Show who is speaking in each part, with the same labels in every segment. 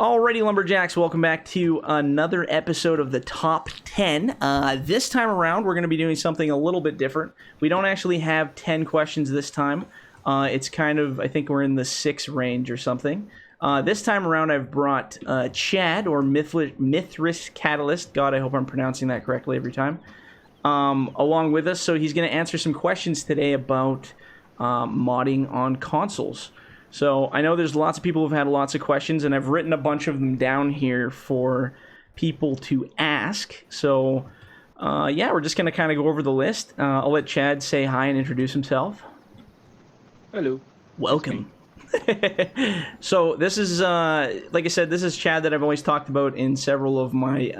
Speaker 1: Alrighty, Lumberjacks, welcome back to another episode of the Top 10. This time around, we're going to be doing something a little bit different. We don't actually have 10 questions this time. It's kind of, I think we're in the 6 range or something. This time around, I've brought Chad, or Mithras Catalyst. God, I hope I'm pronouncing that correctly every time. Along with us, so he's going to answer some questions today about modding on consoles. So I know there's lots of people who've had lots of questions, and I've written a bunch of them down here for people to ask. So yeah, we're just going to kind of go over the list. I'll let Chad say hi and introduce himself.
Speaker 2: Hello.
Speaker 1: Welcome. So this is, like I said, this is Chad that I've always talked about in several of my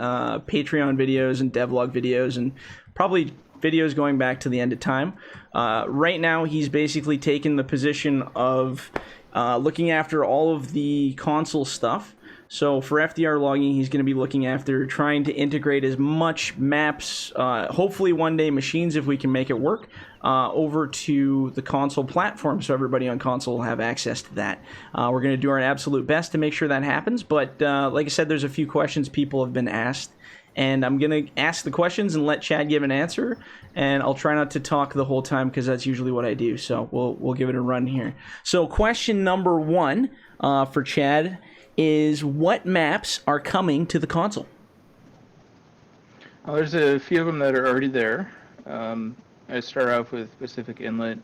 Speaker 1: Patreon videos and devlog videos, and probably videos going back to the end of time. Right now, he's basically taken the position of looking after all of the console stuff. So for FDR Logging, he's going to be looking after trying to integrate as much maps, hopefully one day machines if we can make it work, over to the console platform so everybody on console will have access to that. We're going to do our absolute best to make sure that happens, but like I said, there's a few questions people have been asked, and I'm going to ask the questions and let Chad give an answer, and I'll try not to talk the whole time because that's usually what I do, so we'll give it a run here. So question number 1 for Chad is, what maps are coming to the console?
Speaker 2: Well, there's a few of them that are already there. I start off with Pacific Inlet,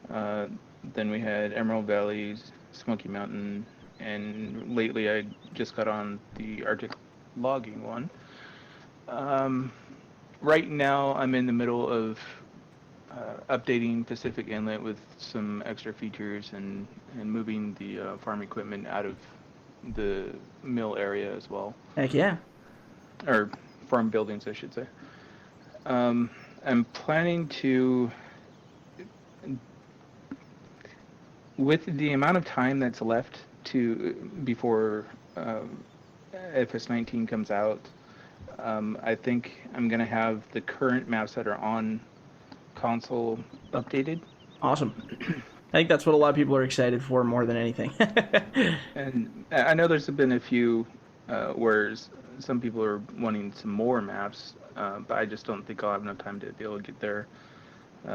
Speaker 2: then we had Emerald Valleys, Smoky Mountain, and lately I just got on the Arctic Logging one. Right now I'm in the middle of updating Pacific Inlet with some extra features and moving the farm equipment out of the mill area as well.
Speaker 1: Heck yeah.
Speaker 2: Or farm buildings, I should say. I'm planning to, with the amount of time that's left before FS19 comes out, I think I'm going to have the current maps that are on console updated.
Speaker 1: Awesome. I think that's what a lot of people are excited for more than anything.
Speaker 2: And I know there's been a few where some people are wanting some more maps, but I just don't think I'll have enough time to be able to get there.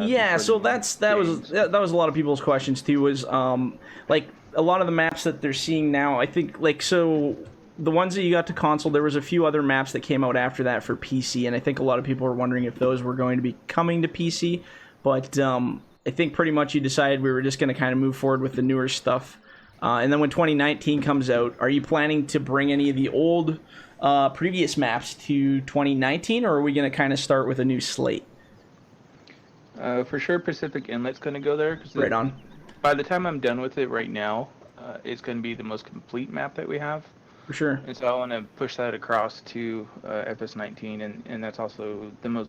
Speaker 1: Yeah, so that was a lot of people's questions too. Was like a lot of the maps that they're seeing now. I think like so the ones that you got to console, there was a few other maps that came out after that for PC, and I think a lot of people were wondering if those were going to be coming to PC, but I think pretty much you decided we were just going to kind of move forward with the newer stuff. And then when 2019 comes out, are you planning to bring any of the old previous maps to 2019, or are we going to kind of start with a new slate?
Speaker 2: For sure Pacific Inlet's going to go there.
Speaker 1: Right on.
Speaker 2: By the time I'm done with it right now, it's going to be the most complete map that we have.
Speaker 1: For sure.
Speaker 2: And so I want to push that across to FS19, and that's also the most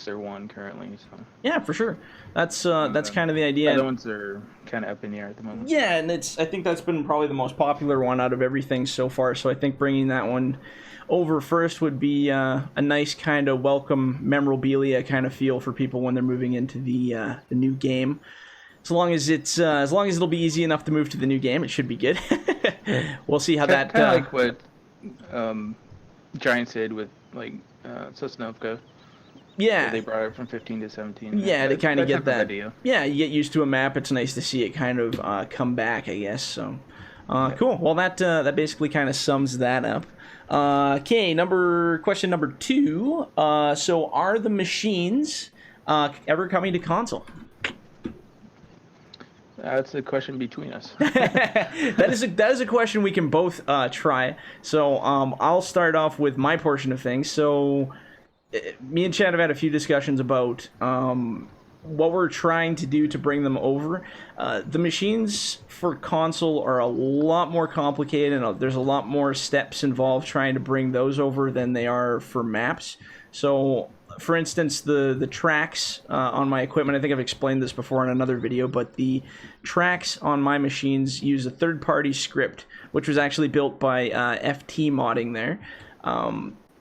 Speaker 2: one currently. So
Speaker 1: yeah, for sure. That's kind of the idea.
Speaker 2: The other ones are kind of up in the air at the moment.
Speaker 1: Yeah, and I think that's been probably the most popular one out of everything so far. So I think bringing that one over first would be a nice kind of welcome memorabilia kind of feel for people when they're moving into the new game. As long as it'll be easy enough to move to the new game, it should be good. We'll see how that.
Speaker 2: Kind of like what Giants did with like Sosnovka.
Speaker 1: Yeah,
Speaker 2: they brought it from 15 to 17.
Speaker 1: Yeah, to kind of get that.
Speaker 2: Idea.
Speaker 1: Yeah, you get used to a map. It's nice to see it kind of come back, I guess. So, cool. Well, that basically kind of sums that up. Okay, question number 2. So, are the machines ever coming to console?
Speaker 2: That's a question between us.
Speaker 1: that is a question we can both try. So, I'll start off with my portion of things. So, me and Chad have had a few discussions about what we're trying to do to bring them over. The machines for console are a lot more complicated, and there's a lot more steps involved trying to bring those over than they are for maps. So, for instance, the tracks on my equipment, I think I've explained this before in another video, but the tracks on my machines use a third-party script, which was actually built by FT Modding there.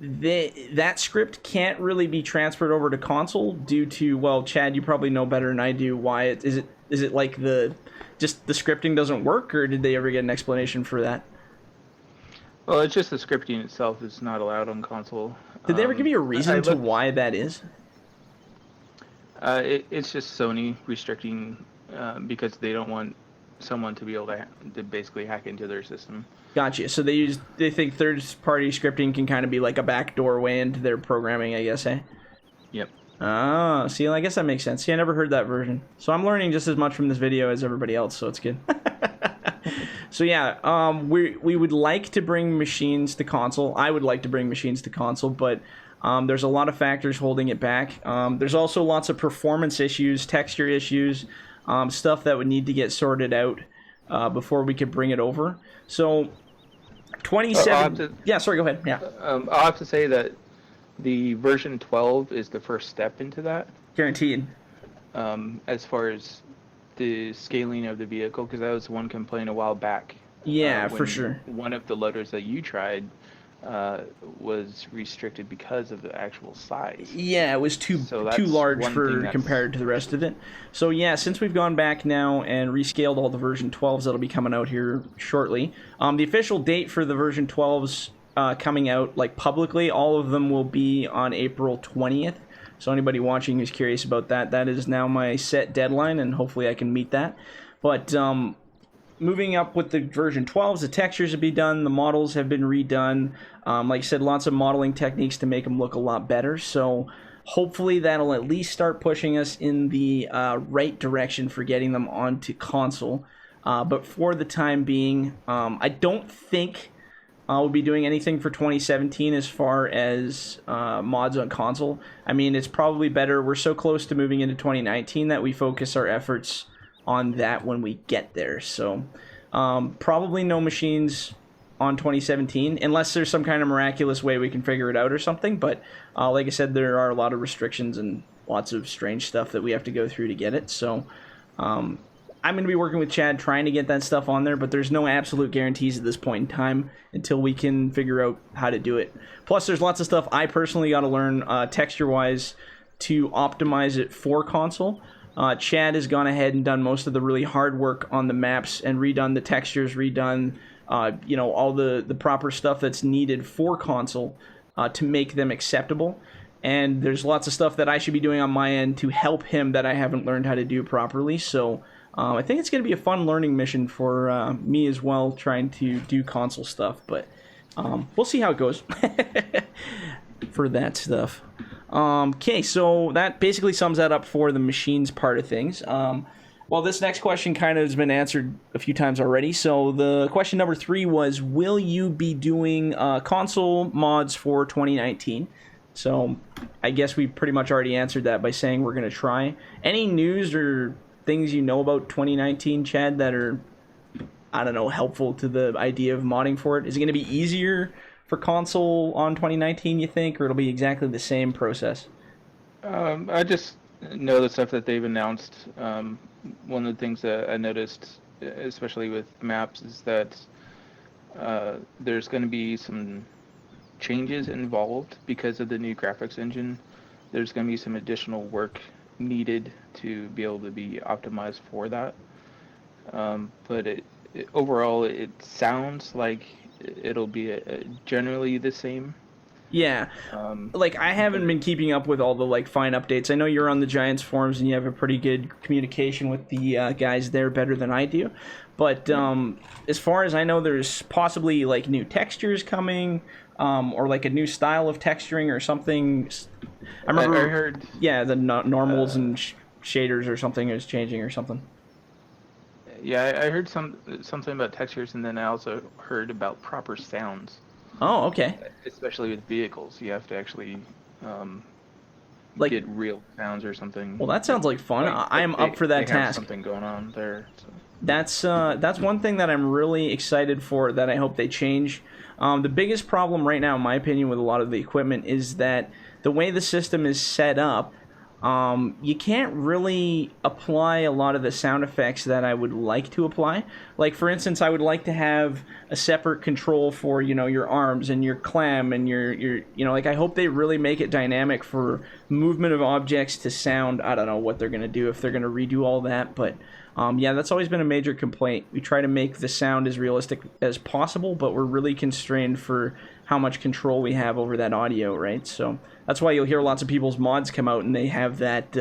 Speaker 1: That script can't really be transferred over to console due to, well, Chad, you probably know better than I do why is it like the scripting doesn't work, or did they ever get an explanation for that?
Speaker 2: Well, it's just the scripting itself is not allowed on console.
Speaker 1: Did they ever give you a
Speaker 2: I
Speaker 1: reason to
Speaker 2: looked.
Speaker 1: why that is?
Speaker 2: It's just Sony restricting because they don't want someone to be able to basically hack into their system.
Speaker 1: Gotcha. So they think third party scripting can kind of be like a backdoor way into their programming, I guess, eh?
Speaker 2: Yep.
Speaker 1: Oh, see, I guess that makes sense. See, I never heard that version. So I'm learning just as much from this video as everybody else, so it's good. So yeah, we would like to bring machines to console. I would like to bring machines to console, but there's a lot of factors holding it back. There's also lots of performance issues, texture issues, stuff that would need to get sorted out before we could bring it over. So 27. Yeah, sorry, go ahead. Yeah.
Speaker 2: I'll have to say that the version 12 is the first step into that.
Speaker 1: Guaranteed.
Speaker 2: As far as the scaling of the vehicle, because that was one complaint a while back.
Speaker 1: Yeah, for sure.
Speaker 2: One of the loaders that you tried was restricted because of the actual size.
Speaker 1: Yeah, it was too large for compared to the rest of it. So yeah, since we've gone back now and rescaled all the version 12s that'll be coming out here shortly, the official date for the version 12s coming out like publicly, all of them will be on April 20th. So anybody watching who's curious about that, that is now my set deadline, and hopefully I can meet that. But moving up with the version 12s, the textures have been done, the models have been redone. Like I said, lots of modeling techniques to make them look a lot better. So hopefully that'll at least start pushing us in the right direction for getting them onto console. But for the time being, I don't think we'll be doing anything for 2017 as far as mods on console. I mean, it's probably better. We're so close to moving into 2019 that we focus our efforts on that when we get there. So probably no machines on 2017 unless there's some kind of miraculous way we can figure it out or something. But like I said, there are a lot of restrictions and lots of strange stuff that we have to go through to get it. So I'm going to be working with Chad trying to get that stuff on there, but there's no absolute guarantees at this point in time until we can figure out how to do it. Plus, there's lots of stuff I personally got to learn texture-wise to optimize it for console. Chad has gone ahead and done most of the really hard work on the maps and redone the textures, redone all the proper stuff that's needed for console to make them acceptable. And there's lots of stuff that I should be doing on my end to help him that I haven't learned how to do properly. So I think it's going to be a fun learning mission for me as well, trying to do console stuff. But we'll see how it goes for that stuff. Okay, so that basically sums that up for the machines part of things. Well, this next question kind of has been answered a few times already. So the question number 3 was, will you be doing console mods for 2019? So I guess we pretty much already answered that by saying we're going to try. Any news or things you know about 2019, Chad, that are, I don't know, helpful to the idea of modding for it? Is it going to be easier for console on 2019, you think, or it'll be exactly the same process?
Speaker 2: I just know the stuff that they've announced. One of the things that I noticed, especially with maps, is that there's going to be some changes involved because of the new graphics engine. There's going to be some additional work needed to be able to be optimized for that. But overall, it sounds like it'll be generally the same.
Speaker 1: Yeah, like I haven't been keeping up with all the like fine updates. I know you're on the Giants forums and you have a pretty good communication with the guys there, better than I do. But as far as I know, there's possibly like new textures coming, or like a new style of texturing or something. I remember
Speaker 2: I heard.
Speaker 1: Yeah, the normals and shaders or something is changing or something.
Speaker 2: Yeah, I heard something about textures, and then I also heard about proper sounds.
Speaker 1: Oh, okay.
Speaker 2: Especially with vehicles, you have to actually
Speaker 1: like
Speaker 2: get real sounds or something.
Speaker 1: Well, that sounds like fun. I am up for that
Speaker 2: they
Speaker 1: task.
Speaker 2: Have something going on there. So.
Speaker 1: That's one thing that I'm really excited for, that I hope they change. The biggest problem right now, in my opinion, with a lot of the equipment is that the way the system is set up, you can't really apply a lot of the sound effects that I would like to apply. Like, for instance, I would like to have a separate control for, your arms and your clam and your like, I hope they really make it dynamic for movement of objects to sound. I don't know what they're going to do, if they're going to redo all that, but Yeah, that's always been a major complaint. We try to make the sound as realistic as possible, but we're really constrained for how much control we have over that audio, right? So that's why you'll hear lots of people's mods come out and they have that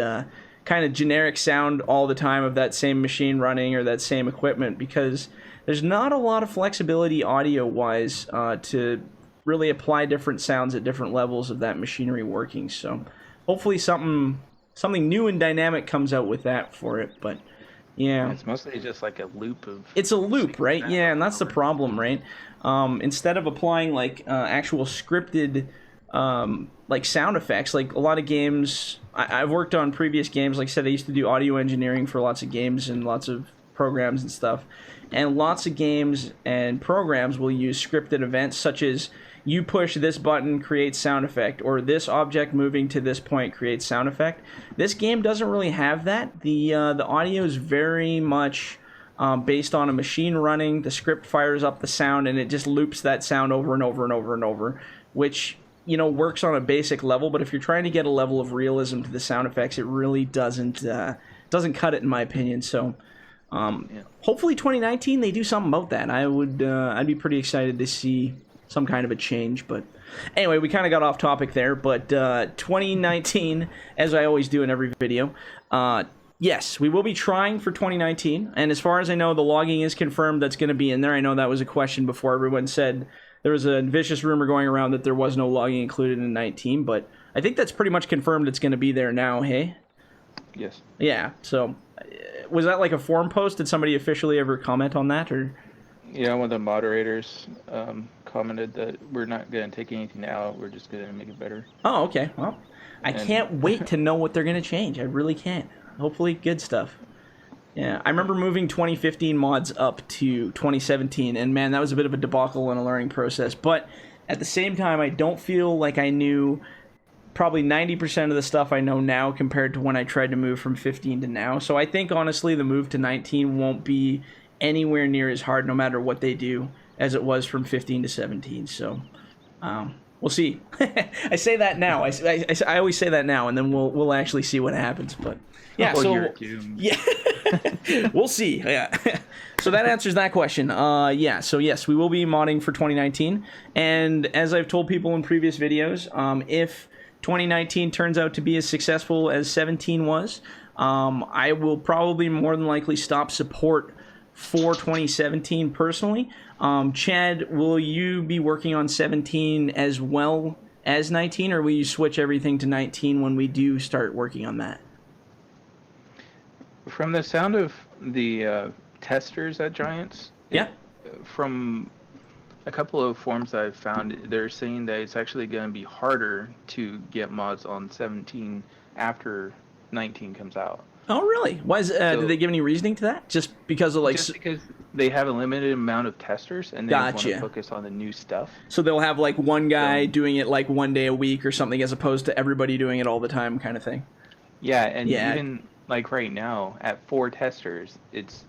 Speaker 1: kind of generic sound all the time of that same machine running or that same equipment, because there's not a lot of flexibility audio-wise to really apply different sounds at different levels of that machinery working. So hopefully something new and dynamic comes out with that for it, but yeah.
Speaker 2: It's mostly just like a loop of...
Speaker 1: It's a loop, right? Yeah, and that's the problem, right? Instead of applying like actual scripted like sound effects, like a lot of games, I've worked on previous games. Like I said, I used to do audio engineering for lots of games and lots of programs and stuff. And lots of games and programs will use scripted events such as you push this button, creates sound effect, or this object moving to this point creates sound effect. This game doesn't really have that. The audio is very much based on a machine running. The script fires up the sound, and it just loops that sound over and over and over and over, which, you know, works on a basic level. But if you're trying to get a level of realism to the sound effects, it really doesn't cut it, in my opinion. So hopefully 2019 they do something about that. I'd be pretty excited to see some kind of a change. But anyway, we kind of got off topic there. But 2019, as I always do in every video, yes, we will be trying for 2019. And as far as I know, the logging is confirmed that's going to be in there. I know that was a question before. Everyone said there was a vicious rumor going around that there was no logging included in 19, but I think that's pretty much confirmed it's going to be there now, hey?
Speaker 2: Yes.
Speaker 1: Yeah, so was that like a forum post? Did somebody officially ever comment on that, or?
Speaker 2: Yeah, one of the moderators commented that we're not going to take anything out, we're just going to make it better.
Speaker 1: Oh, okay. Well, I can't wait to know what they're going to change. I really can't. Hopefully good stuff. Yeah, I remember moving 2015 mods up to 2017, and man, that was a bit of a debacle and a learning process. But at the same time, I don't feel like I knew probably 90% of the stuff I know now compared to when I tried to move from 15 to now. So I think, honestly, the move to 19 won't be anywhere near as hard, no matter what they do, as it was from 15 to 17. So we'll see. I say that now. I always say that now, and then we'll actually see what happens. But yeah, yeah. We'll see. Yeah. So that answers that question. Yeah. So yes, we will be modding for 2019. And as I've told people in previous videos, if 2019 turns out to be as successful as 17 was, I will probably more than likely stop support for 2017 personally. Chad, will you be working on 17 as well as 19, or will you switch everything to 19 when we do start working on that?
Speaker 2: From the sound of the testers at Giants,
Speaker 1: yeah,
Speaker 2: from a couple of forums I've found, they're saying that it's actually going to be harder to get mods on 17 after 19 comes out.
Speaker 1: Oh, really? Why is? Did they give any reasoning to that? Just because of like?
Speaker 2: Just because they have a limited amount of testers and they want to focus on the new stuff.
Speaker 1: So they'll have like one guy doing it like one day a week or something, as opposed to everybody doing it all the time, kind of thing.
Speaker 2: Yeah, and even like right now at 4 testers, it's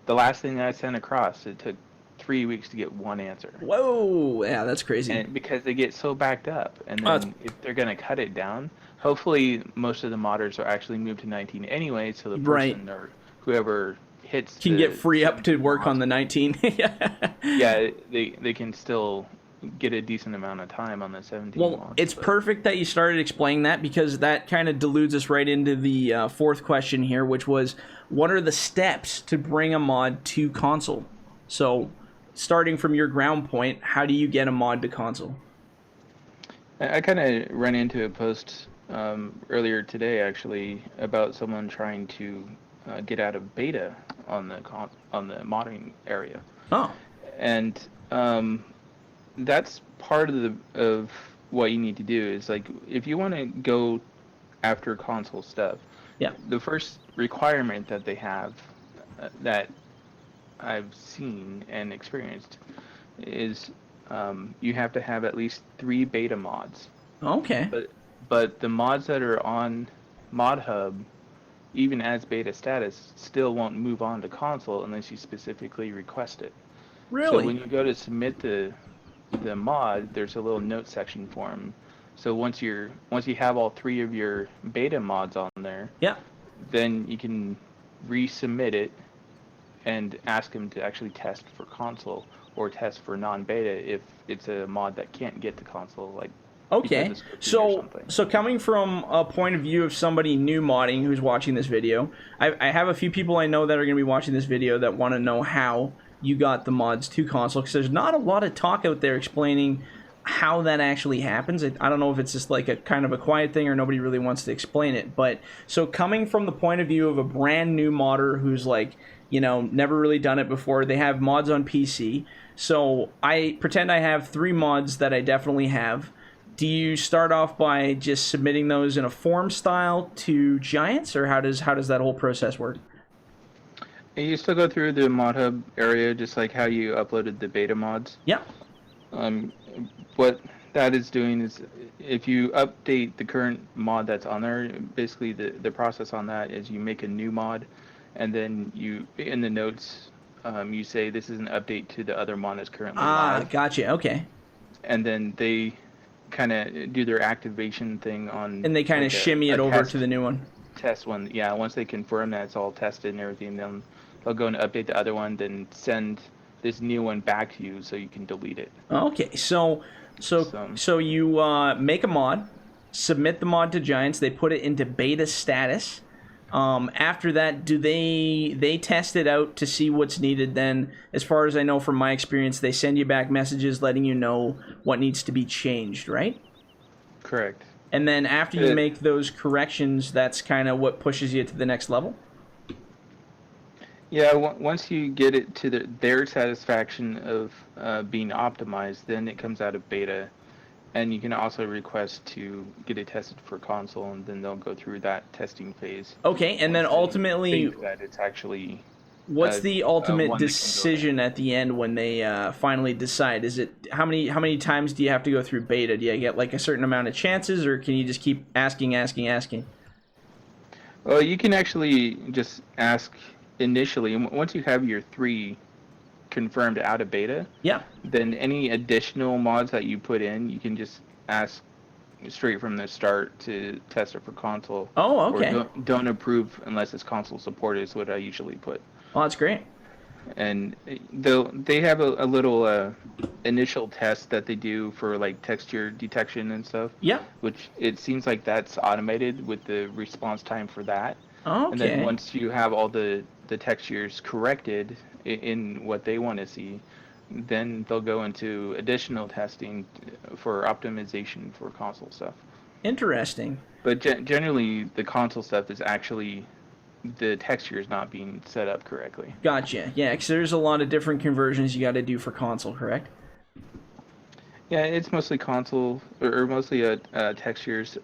Speaker 2: the last thing that I sent across. It took 3 weeks to get one answer.
Speaker 1: Whoa, yeah, that's crazy.
Speaker 2: And because they get so backed up, and then if they're gonna cut it down, hopefully most of the modders are actually moved to 19 anyway, so the person or whoever hits
Speaker 1: can get free up to work on the 19.
Speaker 2: Yeah, they can still get a decent amount of time on the 17 mods.
Speaker 1: It's perfect that you started explaining that, because that kind of deludes us right into the fourth question here, which was, what are the steps to bring a mod to console? So, starting from your ground point, how do you get a mod to console?
Speaker 2: I kind of ran into a post earlier today, actually, about someone trying to get out of beta on the modding area.
Speaker 1: Oh.
Speaker 2: And that's part of what you need to do. Is like, if you want to go after console stuff, the first requirement that they have that I've seen and experienced is you have to have at least 3 beta mods.
Speaker 1: Okay.
Speaker 2: But the mods that are on Mod Hub, even as beta status, still won't move on to console unless you specifically request it.
Speaker 1: Really?
Speaker 2: So when you go to submit the mod, there's a little note section for them. So once you have all 3 of your beta mods on there, then you can resubmit it and ask them to actually test for console or test for non-beta if it's a mod that can't get to console, like because
Speaker 1: Okay,
Speaker 2: it's scripted or
Speaker 1: so
Speaker 2: something.
Speaker 1: coming from a point of view of somebody new modding who's watching this video, I have a few people I know that are going to be watching this video that want to know how you got the mods to console, because there's not a lot of talk out there explaining how that actually happens. I don't know if it's just like a kind of a quiet thing or nobody really wants to explain it, but so coming from the point of view of a brand new modder who's like, you know, never really done it before, they have mods on PC. So I pretend I have 3 mods that I definitely have. Do you start off by just submitting those in a form style to Giants, or how does that whole process work?
Speaker 2: You still go through the mod hub area just like how you uploaded the beta mods.
Speaker 1: Yeah.
Speaker 2: Um, what that is doing is if you update the current mod that's on there, basically the process on that is you make a new mod, and then you in the notes you say this is an update to the other mod that's currently live,
Speaker 1: Gotcha. Okay.
Speaker 2: and then they kind of do their activation thing on
Speaker 1: And they kind of
Speaker 2: like
Speaker 1: shimmy it over to the new one.
Speaker 2: test one. Yeah, once they confirm that it's all tested and everything, then they'll go and update the other one, then send this new one back to you so you can delete it.
Speaker 1: Okay, so you make a mod, submit the mod to Giants. They put it into beta status. After that, do they test it out to see what's needed? Then, as far as I know from my experience, they send you back messages letting you know what needs to be changed, right?
Speaker 2: Correct.
Speaker 1: And then after you make those corrections, that's kind of what pushes you to the next level?
Speaker 2: Yeah, once you get it to their satisfaction of being optimized, then it comes out of beta. And you can also request to get it tested for console, and then they'll go through that testing phase.
Speaker 1: Okay, and then ultimately,
Speaker 2: think that it's actually
Speaker 1: what's the ultimate
Speaker 2: one that can go
Speaker 1: decision at the end when they finally decide? Is it how many times do you have to go through beta? Do you get like a certain amount of chances, or can you just keep asking?
Speaker 2: Well, you can actually just ask initially, and once you have your 3 confirmed out of beta,
Speaker 1: Yeah.
Speaker 2: then any additional mods that you put in, you can just ask straight from the start to test it for console.
Speaker 1: Oh, okay.
Speaker 2: Or don't approve unless it's console supported is what I usually put.
Speaker 1: Well, that's great.
Speaker 2: And they have a little initial test that they do for like texture detection and stuff.
Speaker 1: Yeah.
Speaker 2: Which it seems like that's automated with the response time for that.
Speaker 1: Okay.
Speaker 2: And then once you have all the textures corrected in what they want to see, then they'll go into additional testing for optimization for console stuff.
Speaker 1: Interesting.
Speaker 2: But generally, the console stuff is actually the texture is not being set up correctly.
Speaker 1: Gotcha. Yeah, because there's a lot of different conversions you got to do for console, correct?
Speaker 2: Yeah, it's mostly console or mostly textures.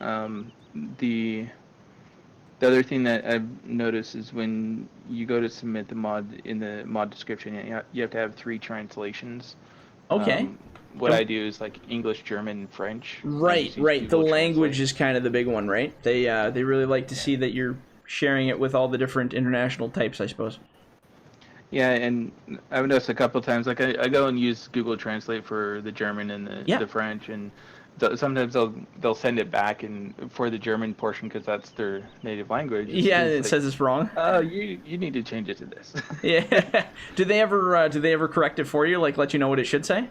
Speaker 2: The other thing that I've noticed is when you go to submit the mod in the mod description, you have to have 3 translations.
Speaker 1: Okay.
Speaker 2: What I do is like English, German, and French.
Speaker 1: Right. The language is kind of the big one, right? They really like to see that you're sharing it with all the different international types, I suppose.
Speaker 2: Yeah, and I've noticed a couple of times, like I go and use Google Translate for the German and the French, and sometimes they'll send it back and for the German portion because that's their native language.
Speaker 1: Yeah, it says it's wrong.
Speaker 2: Oh, you need to change it to this.
Speaker 1: Yeah. Do they ever correct it for you? Like let you know what it should say?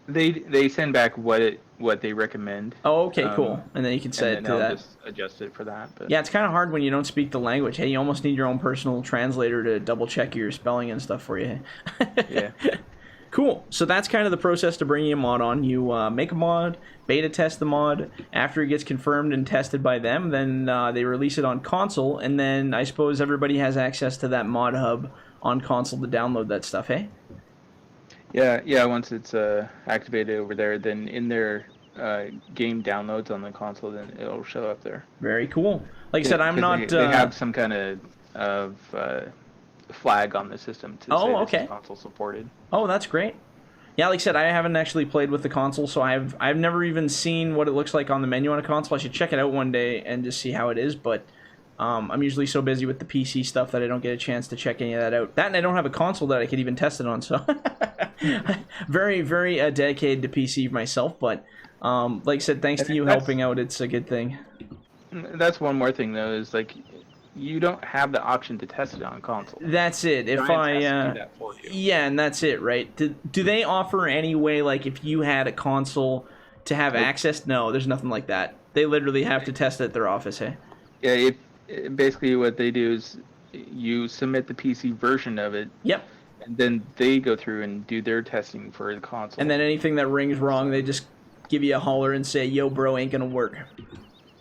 Speaker 2: They send back what they recommend.
Speaker 1: Oh, okay, cool. And then you can set it to that.
Speaker 2: Just adjust it for that. But.
Speaker 1: Yeah, it's kind of hard when you don't speak the language. Hey, you almost need your own personal translator to double check your spelling and stuff for you.
Speaker 2: Yeah.
Speaker 1: Cool. So that's kind of the process to bringing a mod on. You make a mod, beta test the mod. After it gets confirmed and tested by them, then they release it on console, and then I suppose everybody has access to that mod hub on console to download that stuff, hey?
Speaker 2: Yeah. Once it's activated over there, then in their game downloads on the console, then it'll show up there.
Speaker 1: Very cool. Like I said, I'm not.
Speaker 2: They have some kind of flag on the system to say this is console supported.
Speaker 1: Oh, that's great. Yeah, like I said, I haven't actually played with the console, so I've never even seen what it looks like on the menu on a console. I should check it out one day and just see how it is, but I'm usually so busy with the PC stuff that I don't get a chance to check any of that out. That and I don't have a console that I could even test it on, so very, very dedicated to PC myself, but like I said, thanks to you helping out, it's a good thing.
Speaker 2: That's one more thing, though, is like you don't have the option to test it on console.
Speaker 1: That's it. If
Speaker 2: Giants has to do that for you.
Speaker 1: yeah, and that's it, right? Do they offer any way, like, if you had a console to have access? No, there's nothing like that. They literally have to test it at their office, hey?
Speaker 2: Yeah, basically what they do is you submit the PC version of it.
Speaker 1: Yep.
Speaker 2: And then they go through and do their testing for the console.
Speaker 1: And then anything that rings wrong, they just give you a holler and say, "Yo, bro, ain't gonna work."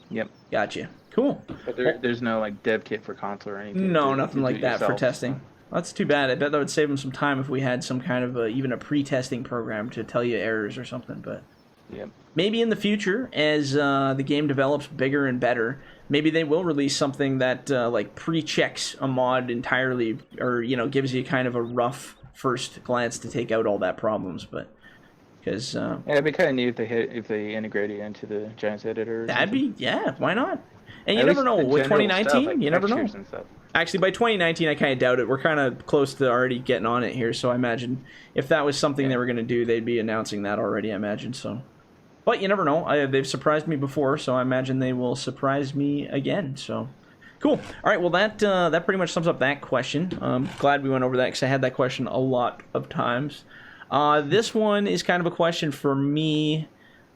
Speaker 2: Yep.
Speaker 1: Gotcha. Cool.
Speaker 2: But there's no like dev kit for console or anything.
Speaker 1: No, nothing like that for testing. That's too bad. I bet that would save them some time if we had some kind of even a pre-testing program to tell you errors or something. But
Speaker 2: yep.
Speaker 1: Maybe in the future, as the game develops bigger and better, maybe they will release something that like pre-checks a mod entirely, or gives you kind of a rough first glance to take out all that problems. But because
Speaker 2: yeah, it'd be kind of neat if they integrate it into the Giants editor.
Speaker 1: That'd be why not? And you
Speaker 2: At
Speaker 1: never
Speaker 2: least
Speaker 1: know
Speaker 2: the
Speaker 1: with
Speaker 2: general
Speaker 1: 2019.
Speaker 2: stuff, like
Speaker 1: You never know.
Speaker 2: textures and stuff.
Speaker 1: Actually, by 2019, I kind of doubt it. We're kind of close to already getting on it here, so I imagine if that was something they were going to do, they'd be announcing that already. I imagine so. But you never know. They've surprised me before, so I imagine they will surprise me again. So, cool. All right, well, that pretty much sums up that question. Glad we went over that because I had that question a lot of times. This one is kind of a question for me.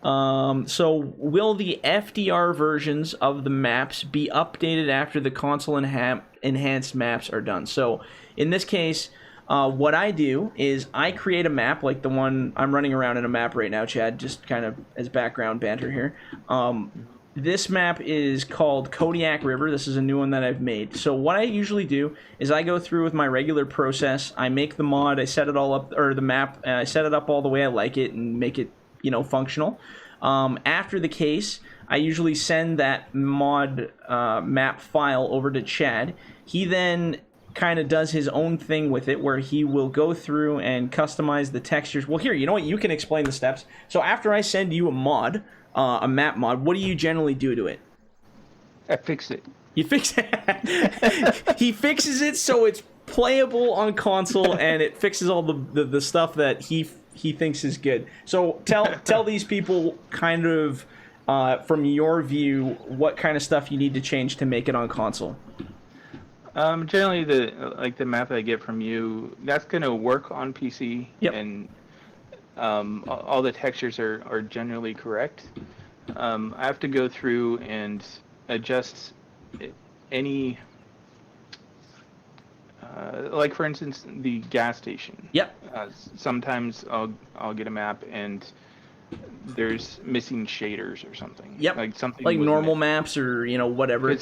Speaker 1: So, will the FDR versions of the maps be updated after the console enhanced maps are done? So, in this case, what I do is I create a map like the one I'm running around in a map right now, Chad, just kind of as background banter here. This map is called Kodiak River. This is a new one that I've made. So what I usually do is I go through with my regular process. I make the mod, I set it all up, or the map, I set it up all the way I like it and make it, functional. After the case, I usually send that mod map file over to Chad. He then kind of does his own thing with it where he will go through and customize the textures. Well, here, you know what? You can explain the steps. So after I send you a mod, a map mod, what do you generally do to it?
Speaker 2: I fix it.
Speaker 1: You fix it. He fixes it so it's playable on console and it fixes all the stuff that he thinks is good. So tell these people kind of from your view what kind of stuff you need to change to make it on console.
Speaker 2: Generally, the map I get from you, that's gonna work on PC.
Speaker 1: Yep.
Speaker 2: And all the textures are generally correct. I have to go through and adjust any, like for instance, the gas station.
Speaker 1: Yep.
Speaker 2: Sometimes I'll get a map and there's missing shaders or something.
Speaker 1: Yep.
Speaker 2: Like something
Speaker 1: like
Speaker 2: was
Speaker 1: normal
Speaker 2: missing.
Speaker 1: maps or whatever.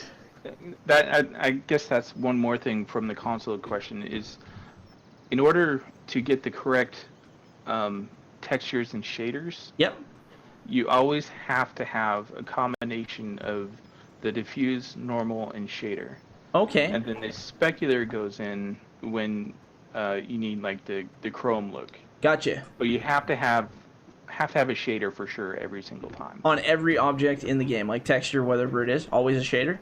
Speaker 2: I guess that's one more thing from the console question is, in order to get the correct textures and shaders,
Speaker 1: Yep.
Speaker 2: you always have to have a combination of the diffuse, normal, and shader.
Speaker 1: Okay.
Speaker 2: And then the specular goes in when you need like the chrome look.
Speaker 1: Gotcha.
Speaker 2: But you have to have a shader for sure every single time.
Speaker 1: On every object in the game, like texture, whatever it is, always a shader?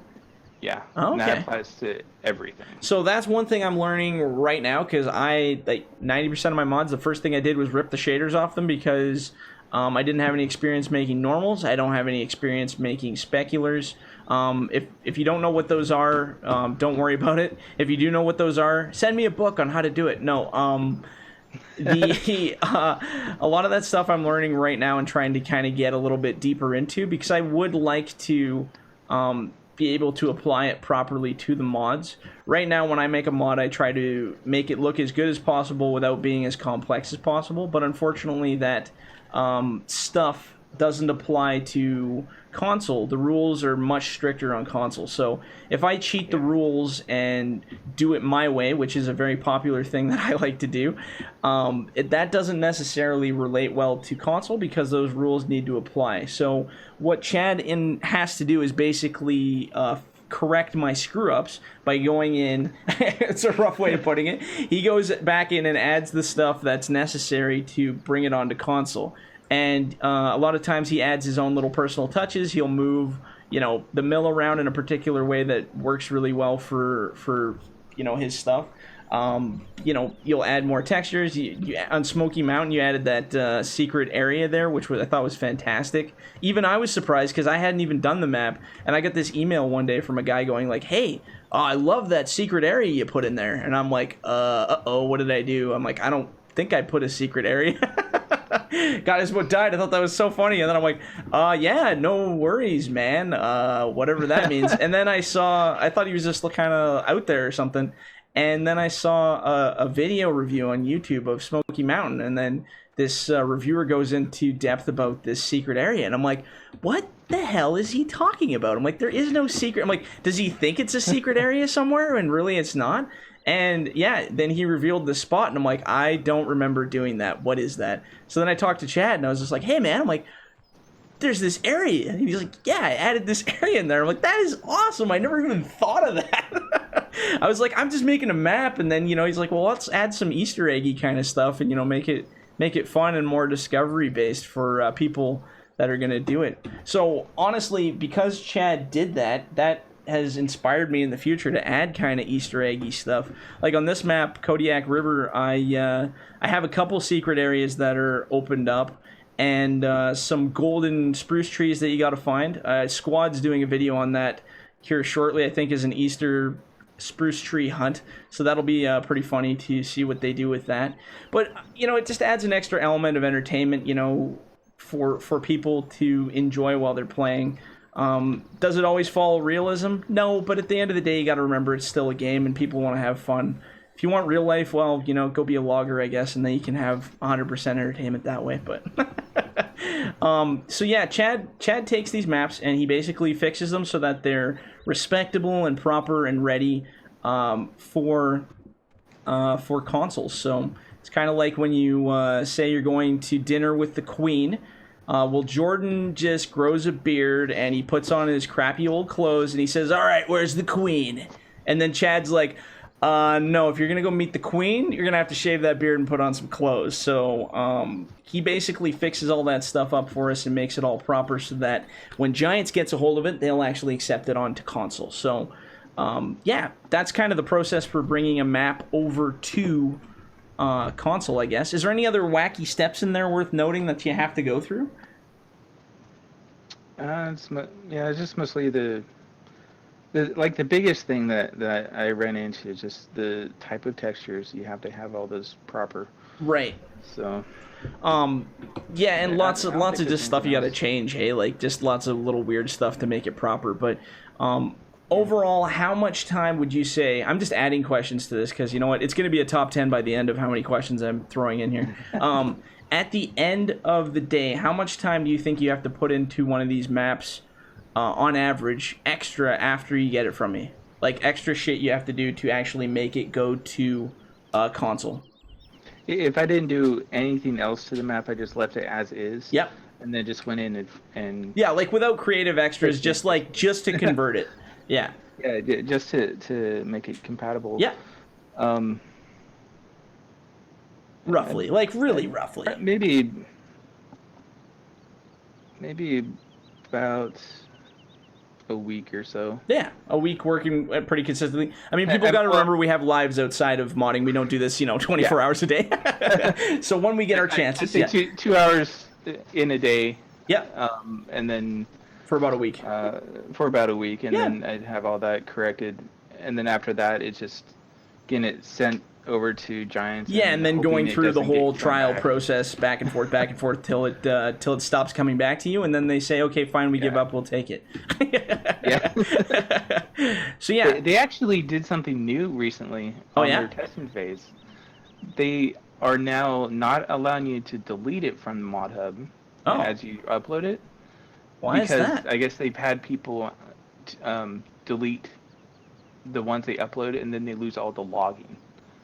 Speaker 2: Yeah.
Speaker 1: Oh,
Speaker 2: And
Speaker 1: okay.
Speaker 2: that applies to everything.
Speaker 1: So that's one thing I'm learning right now, because I, like 90% of my mods, the first thing I did was rip the shaders off them because I didn't have any experience making normals. I don't have any experience making speculars. If you don't know what those are, don't worry about it. If you do know what those are, send me a book on how to do it. No, a lot of that stuff I'm learning right now and trying to kind of get a little bit deeper into, because I would like to be able to apply it properly to the mods. Right now, when I make a mod, I try to make it look as good as possible without being as complex as possible, but unfortunately that stuff doesn't apply to console. The rules are much stricter on console. So if I cheat the rules and do it my way, which is a very popular thing that I like to do, that doesn't necessarily relate well to console because those rules need to apply. So what Chad has to do is basically correct my screw-ups by going in. It's a rough way of putting it. He goes back in and adds the stuff that's necessary to bring it onto console. And a lot of times he adds his own little personal touches. He'll move, the mill around in a particular way that works really well for his stuff. You'll add more textures. You on Smoky Mountain, you added that secret area there, which I thought was fantastic. Even I was surprised because I hadn't even done the map, and I got this email one day from a guy going like, "Hey, oh, I love that secret area you put in there. And I'm like, uh-oh, what did I do? I'm like, I don't think I put a secret area. God, I just about died. I thought that was so funny. And then I'm like, yeah, no worries, man. Whatever that means. And then I thought he was just kind of out there or something. And then I saw a video review on YouTube of Smoky Mountain. And then this reviewer goes into depth about this secret area. And I'm like, what the hell is he talking about? I'm like, there is no secret. I'm like, does he think it's a secret area somewhere? And really it's not? And yeah, then he revealed the spot, and I'm like, I don't remember doing that. What is that? So then I talked to Chad, and I was just like, hey, man, I'm like, there's this area. And he's like, yeah, I added this area in there. I'm like, that is awesome. I never even thought of that. I was like, I'm just making a map. And then, he's like, well, let's add some Easter eggy kind of stuff and, make it fun and more discovery based for people that are going to do it. So honestly, because Chad did that has inspired me in the future to add kind of Easter eggy stuff. Like on this map, Kodiak River, I have a couple secret areas that are opened up, and some golden spruce trees that you got to find. Squad's doing a video on that here shortly. I think is an Easter spruce tree hunt, so that'll be pretty funny to see what they do with that. But it just adds an extra element of entertainment, for people to enjoy while they're playing. Does it always follow realism? No, but at the end of the day, you got to remember it's still a game and people want to have fun. If you want real life, well, go be a logger, I guess, and then you can have 100% entertainment that way. But so yeah, Chad takes these maps and he basically fixes them so that they're respectable and proper and ready for consoles. So it's kind of like when you say you're going to dinner with the Queen. Well, Jordan just grows a beard and he puts on his crappy old clothes and he says, all right, where's the Queen? And then Chad's like, no, if you're going to go meet the Queen, you're going to have to shave that beard and put on some clothes. So he basically fixes all that stuff up for us and makes it all proper so that when Giants gets a hold of it, they'll actually accept it onto console. So yeah, that's kind of the process for bringing a map over to console, I guess. Is there any other wacky steps in there worth noting that you have to go through?
Speaker 2: It's just mostly the biggest thing that I ran into is just the type of textures. You have to have all those proper. Right. So.
Speaker 1: Yeah, and lots of just stuff you got to change. Hey, like just lots of little weird stuff to make it proper. But overall, how much time would you say? I'm just adding questions to this because you know what? It's going to be a top 10 by the end of how many questions I'm throwing in here. At the end of the day, how much time do you think you have to put into one of these maps, on average, extra after you get it from me? Like extra shit you have to do to actually make it go to console.
Speaker 2: If I didn't do anything else to the map, I just left it as is.
Speaker 1: Yep.
Speaker 2: And then just went in and
Speaker 1: yeah, like without creative extras, just to convert it. Yeah.
Speaker 2: Yeah, just to make it compatible.
Speaker 1: Yeah. Roughly, like really roughly.
Speaker 2: Maybe about a week or so.
Speaker 1: Yeah, a week working pretty consistently. I mean, people got to remember we have lives outside of modding. We don't do this, 24 hours a day. So when we get our chances,
Speaker 2: I'd say 2 hours in a day.
Speaker 1: Yeah.
Speaker 2: And then
Speaker 1: for about a week.
Speaker 2: And then I'd have all that corrected, and then after that, it's just getting it sent over to Giants.
Speaker 1: Yeah, and then going through the whole trial process, back and forth, till it stops coming back to you, and then they say, okay, fine, we give up, we'll take it.
Speaker 2: Yeah.
Speaker 1: So yeah,
Speaker 2: they actually did something new recently on their testing phase. They are now not allowing you to delete it from the mod hub as you upload it.
Speaker 1: Why is that?
Speaker 2: I guess they've had people delete the ones they upload, and then they lose all the logging.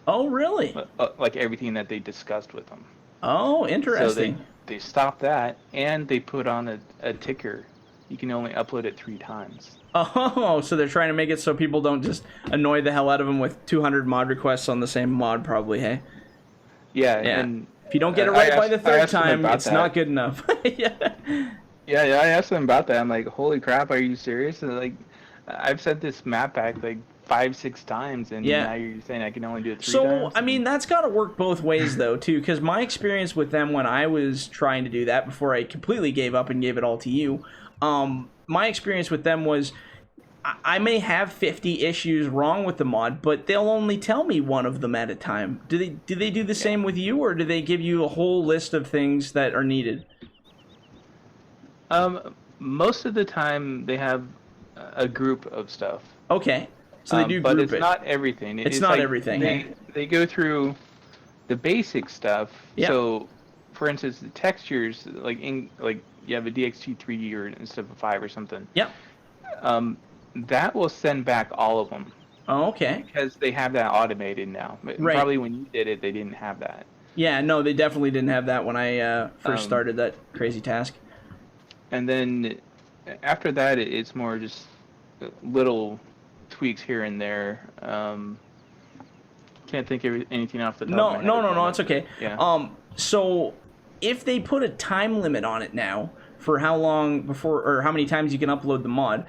Speaker 1: Oh, really?
Speaker 2: Like everything that they discussed with them.
Speaker 1: Oh, interesting.
Speaker 2: So they stopped that, and they put on a ticker. You can only upload it 3 times.
Speaker 1: Oh, so they're trying to make it so people don't just annoy the hell out of them with 200 mod requests on the same mod, probably, hey?
Speaker 2: Yeah.
Speaker 1: And if you don't get it right by the third time, it's not good enough.
Speaker 2: Yeah, I asked them about that. I'm like, holy crap, are you serious? And like, I've sent this map back like 5-6 times, and now you're saying I can only do it 3 times?
Speaker 1: So, I mean, that's got to work both ways, though, too, because my experience with them when I was trying to do that before I completely gave up and gave it all to you, my experience with them was I may have 50 issues wrong with the mod, but they'll only tell me one of them at a time. Do they do the same with you, or do they give you a whole list of things that are needed?
Speaker 2: Most of the time they have a group of stuff.
Speaker 1: Okay, so they do
Speaker 2: but
Speaker 1: group
Speaker 2: it's
Speaker 1: it.
Speaker 2: not everything.
Speaker 1: It's not everything.
Speaker 2: They go through the basic stuff.
Speaker 1: Yeah.
Speaker 2: So, for instance, the textures, like you have a DXT3 or instead of a 5 or something.
Speaker 1: Yep.
Speaker 2: That will send back all of them.
Speaker 1: Oh, okay.
Speaker 2: Because they have that automated now.
Speaker 1: Right.
Speaker 2: Probably when you did it, they didn't have that.
Speaker 1: Yeah, no, they definitely didn't have that when I first started that crazy task.
Speaker 2: And then after that, it's more just little tweaks here and there. Can't think of anything off the top of my head.
Speaker 1: No, it's okay.
Speaker 2: Yeah.
Speaker 1: So if they put a time limit on it now for how long before or how many times you can upload the mod,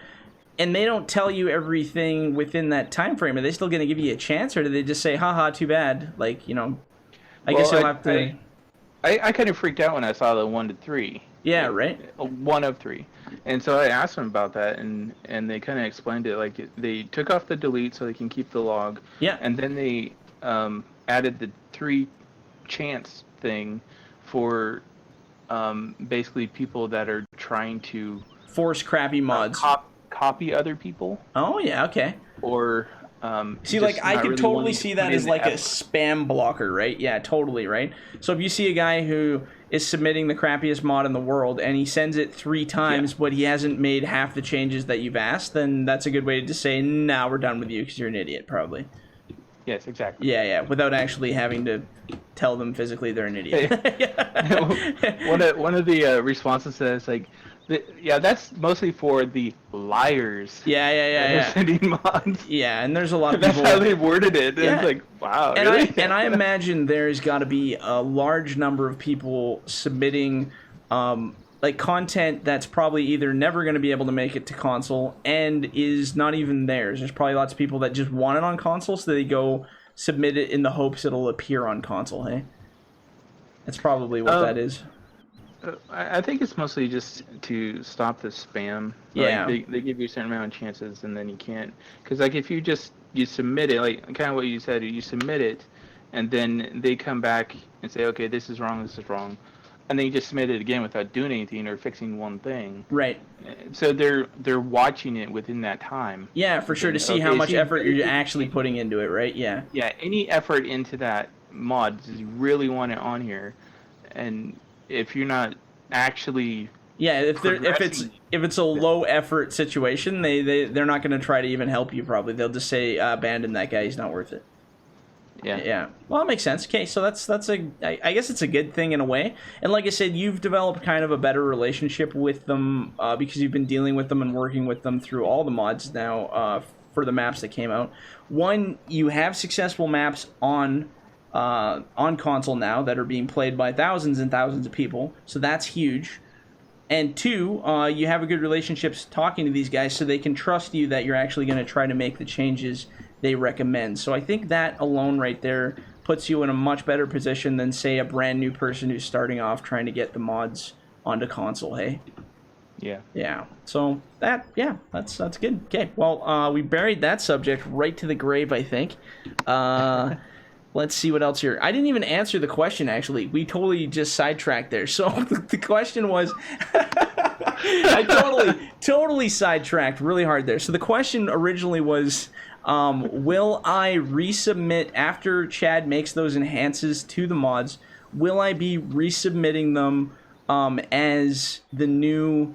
Speaker 1: and they don't tell you everything within that time frame, are they still going to give you a chance, or do they just say, haha, too bad? Like, I guess you'll have to...
Speaker 2: I kind of freaked out when I saw the 1 to 3.
Speaker 1: Yeah, right?
Speaker 2: 1 of 3. And so I asked them about that, and they kind of explained it. Like, they took off the delete so they can keep the log.
Speaker 1: Yeah.
Speaker 2: And then they added the 3 chance thing for basically people that are trying to...
Speaker 1: force crappy mods.
Speaker 2: Copy other people.
Speaker 1: Oh, yeah, okay.
Speaker 2: Or...
Speaker 1: see, like, I could totally see that as like a spam blocker, right? Yeah, totally, right? So if you see a guy who is submitting the crappiest mod in the world and he sends it 3 times, but he hasn't made half the changes that you've asked, then that's a good way to just say, nah, we're done with you because you're an idiot, probably.
Speaker 2: Yes, exactly.
Speaker 1: Yeah, without actually having to tell them physically they're an idiot.
Speaker 2: One of the responses says, like, that's mostly for the liars.
Speaker 1: Yeah.
Speaker 2: Sending mods.
Speaker 1: Yeah, and there's a lot of
Speaker 2: That's
Speaker 1: people...
Speaker 2: how they worded it.
Speaker 1: Yeah.
Speaker 2: It's like, wow,
Speaker 1: and
Speaker 2: really?
Speaker 1: I imagine there's got to be a large number of people submitting like content that's probably either never going to be able to make it to console and is not even theirs. There's probably lots of people that just want it on console, so they go submit it in the hopes it'll appear on console, hey? That's probably what that is.
Speaker 2: I think it's mostly just to stop the spam.
Speaker 1: Yeah.
Speaker 2: Like they give you a certain amount of chances, and then you can't. Because, like, if you submit it, like, kind of what you said, you submit it, and then they come back and say, okay, this is wrong, and then you just submit it again without doing anything or fixing one thing.
Speaker 1: Right.
Speaker 2: So they're watching it within that time.
Speaker 1: Yeah, for sure, to see how much effort you're actually putting into it, right? Yeah.
Speaker 2: Yeah, any effort into that mod, you really want it on here, and if you're not actually...
Speaker 1: Yeah, if it's a low effort situation, they're not going to try to even help you, probably. They'll just say, abandon that guy, he's not worth it. Yeah. Well, that makes sense. Okay, so I guess it's a good thing in a way. And like I said, you've developed kind of a better relationship with them because you've been dealing with them and working with them through all the mods now for the maps that came out. One, you have successful maps on console now that are being played by thousands and thousands of people, so that's huge. And 2, you have a good relationships talking to these guys so they can trust you that you're actually going to try to make the changes they recommend. So I think that alone right there puts you in a much better position than, say, a brand new person who's starting off trying to get the mods onto console, hey? Yeah. So that's good. Okay, well, we buried that subject right to the grave, I think. Let's see what else here. I didn't even answer the question, actually. We totally just sidetracked there. So the question was... I totally sidetracked really hard there. So the question originally was, will I resubmit after Chad makes those enhances to the mods? Will I be resubmitting them as the new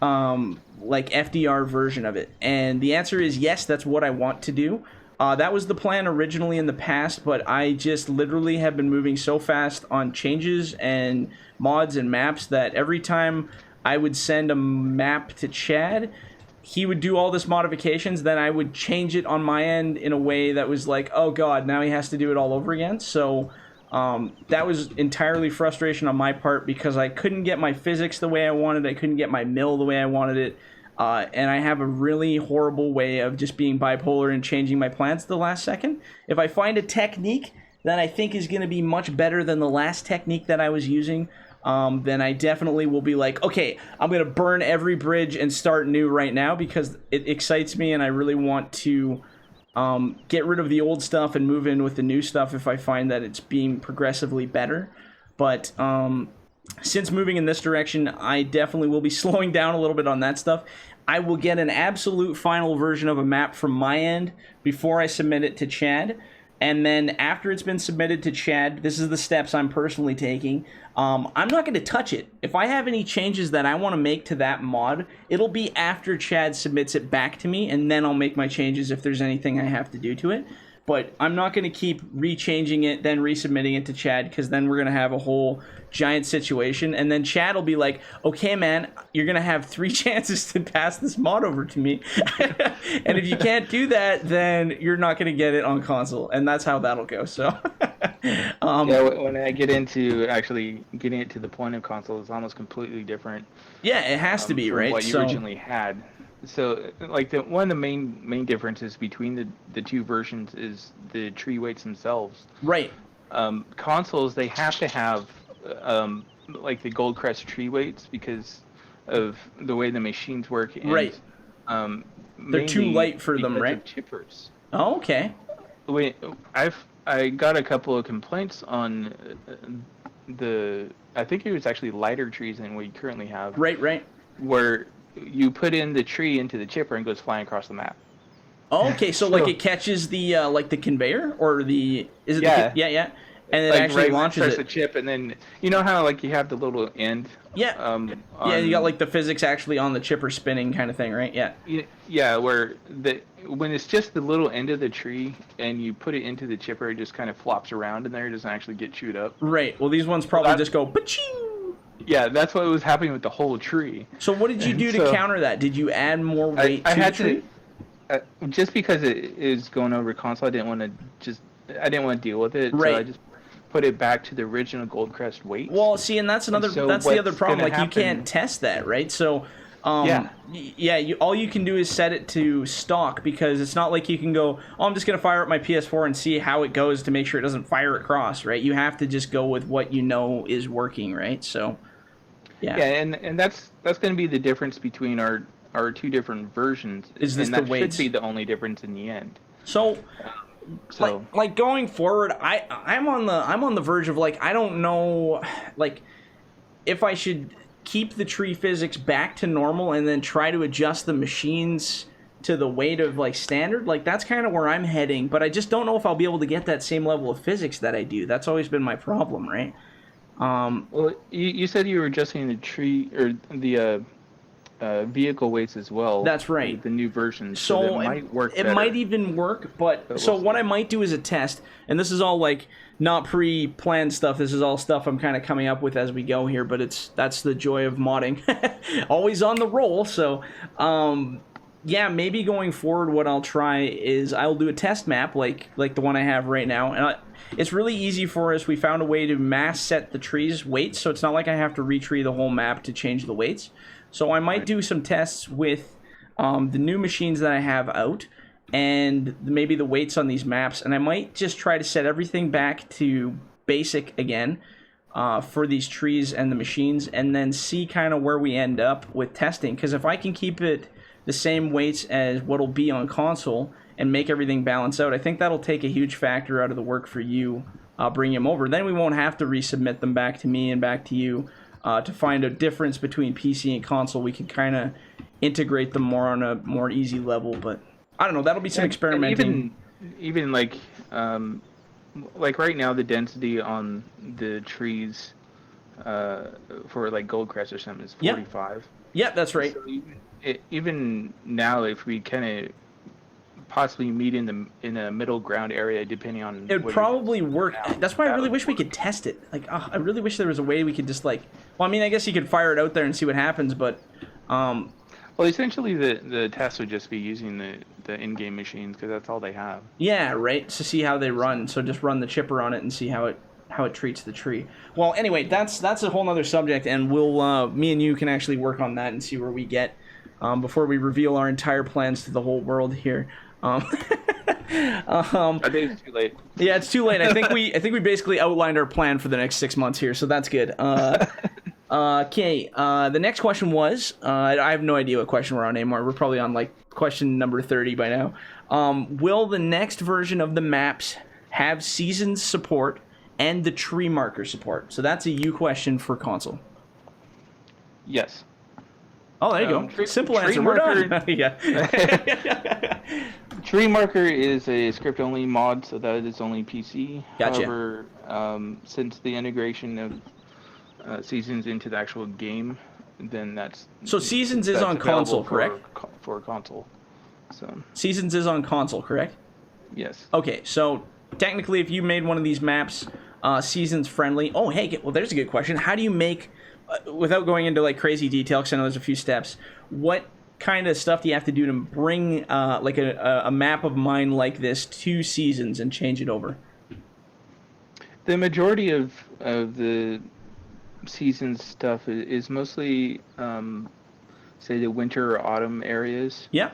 Speaker 1: like FDR version of it? And the answer is yes, that's what I want to do. That was the plan originally in the past, but I just literally have been moving so fast on changes and mods and maps that every time I would send a map to Chad, he would do all this modifications, then I would change it on my end in a way that was like, oh god, now he has to do it all over again. So that was entirely frustration on my part because I couldn't get my physics the way I wanted, I couldn't get my mill the way I wanted it. And I have a really horrible way of just being bipolar and changing my plans at the last second. If I find a technique that I think is going to be much better than the last technique that I was using, then I definitely will be like, okay, I'm going to burn every bridge and start new right now because it excites me and I really want to get rid of the old stuff and move in with the new stuff if I find that it's being progressively better. But since moving in this direction, I definitely will be slowing down a little bit on that stuff. I will get an absolute final version of a map from my end before I submit it to Chad. And then after it's been submitted to Chad, this is the steps I'm personally taking. I'm not going to touch it. If I have any changes that I want to make to that mod, it'll be after Chad submits it back to me, and then I'll make my changes if there's anything I have to do to it. But I'm not going to keep re-changing it, then resubmitting it to Chad, because then we're going to have a whole giant situation. And then Chad will be like, okay, man, you're going to have 3 chances to pass this mod over to me. And if you can't do that, then you're not going to get it on console. And that's how that'll go. So,
Speaker 2: yeah, when I get into actually getting it to the point of console, it's almost completely different.
Speaker 1: Yeah, it has to be,
Speaker 2: from
Speaker 1: right?
Speaker 2: what you originally had. So, like, one of the main differences between the two versions is the tree weights themselves.
Speaker 1: Right.
Speaker 2: Consoles, they have to have like the Goldcrest tree weights because of the way the machines work. And,
Speaker 1: right. They're too light for them, right?
Speaker 2: Of chippers.
Speaker 1: Oh, okay.
Speaker 2: Wait, I got a couple of complaints on I think it was actually lighter trees than we currently have.
Speaker 1: Right.
Speaker 2: Where you put in the tree into the chipper and goes flying across the map.
Speaker 1: Oh, okay, so like it catches the like the conveyor or the
Speaker 2: yeah.
Speaker 1: Yeah, and it
Speaker 2: like
Speaker 1: actually launches
Speaker 2: it. The chip, and then you know how like you have the little end.
Speaker 1: Yeah. Yeah, you got like the physics actually on the chipper spinning kind of thing, right? Yeah.
Speaker 2: Yeah, where when it's just the little end of the tree and you put it into the chipper, it just kind of flops around in there. It doesn't actually get chewed up.
Speaker 1: Right. Well, these ones probably just go pa-ching.
Speaker 2: Yeah, that's what was happening with the whole tree.
Speaker 1: So what did you do to counter that? Did you add more weight to the tree?
Speaker 2: Just because it is going over console, I didn't want to deal with it.
Speaker 1: Right.
Speaker 2: So I just put it back to the original Goldcrest weight.
Speaker 1: Well, see, and that's that's the other problem. Like you can't test that, right? So all you can do is set it to stock because it's not like you can go, oh, I'm just going to fire up my PS4 and see how it goes to make sure it doesn't fire across, right? You have to just go with what you know is working, right? So, yeah.
Speaker 2: Yeah, and that's going to be the difference between our two different versions.
Speaker 1: Is this
Speaker 2: and
Speaker 1: the
Speaker 2: that
Speaker 1: weights?
Speaker 2: should be the only difference in the end.
Speaker 1: So like going forward, I'm on the verge of like I don't know like if I should keep the tree physics back to normal and then try to adjust the machines to the weight of like standard. Like that's kind of where I'm heading, but I just don't know if I'll be able to get that same level of physics that I do. That's always been my problem, right?
Speaker 2: Well, you said you were adjusting the tree or the vehicle weights as well.
Speaker 1: That's right.
Speaker 2: The new version.
Speaker 1: So
Speaker 2: it might work.
Speaker 1: It might even work, but so what I might do is a test, and this is all like not pre-planned stuff. This is all stuff I'm kind of coming up with as we go here. But that's the joy of modding, always on the roll. So yeah, maybe going forward, what I'll try is I'll do a test map like the one I have right now, and it's really easy for us. We found a way to mass set the trees' weights, so it's not like I have to retree the whole map to change the weights. So I might do some tests with the new machines that I have out and maybe the weights on these maps. And I might just try to set everything back to basic again for these trees and the machines and then see kind of where we end up with testing. Because if I can keep it the same weights as what'll be on console and make everything balance out, I think that'll take a huge factor out of the work for you bringing them over. Then we won't have to resubmit them back to me and back to you. To find a difference between PC and console, we can kind of integrate them more on a more easy level. But I don't know. That'll be some experimenting.
Speaker 2: Even like right now, the density on the trees for like Goldcrest or something is 45.
Speaker 1: Yeah, that's right.
Speaker 2: So even now, if we kind of possibly meet in a middle ground area, depending on
Speaker 1: it would probably work. That's why I really wish we could test it. Like, I really wish there was a way we could just like. Well, I mean, I guess you could fire it out there and see what happens, but.
Speaker 2: Well, essentially, the test would just be using the in-game machines because that's all they have.
Speaker 1: Yeah, right. To see how they run, so just run the chipper on it and see how it treats the tree. Well, anyway, that's a whole other subject, and we'll me and you can actually work on that and see where we get before we reveal our entire plans to the whole world here. Um,
Speaker 2: I think it's too late.
Speaker 1: yeah, it's too late. I think we basically outlined our plan for the next 6 months here, so that's good. Okay. The next question was I have no idea what question we're on anymore. We're probably on like question number 30 by now. Will the next version of the maps have seasons support and the tree marker support? So that's a you question for console.
Speaker 2: Yes.
Speaker 1: Oh, there you go. Simple
Speaker 2: tree
Speaker 1: answer. We're
Speaker 2: marker-
Speaker 1: done. Yeah.
Speaker 2: Tree Marker is a script-only mod, so that is only PC.
Speaker 1: Gotcha.
Speaker 2: However, since the integration of seasons into the actual game, then
Speaker 1: So Seasons is on console, correct?
Speaker 2: For console. So
Speaker 1: Seasons is on console, correct?
Speaker 2: yes.
Speaker 1: Okay, so technically, if you made one of these maps Seasons friendly, oh hey, well there's a good question. How do you make, without going into like crazy detail, because I know there's a few steps, what kind of stuff do you have to do to bring like a map of mine like this to Seasons and change it over?
Speaker 2: The majority of the season stuff is mostly, say, the winter or autumn areas.
Speaker 1: Yeah.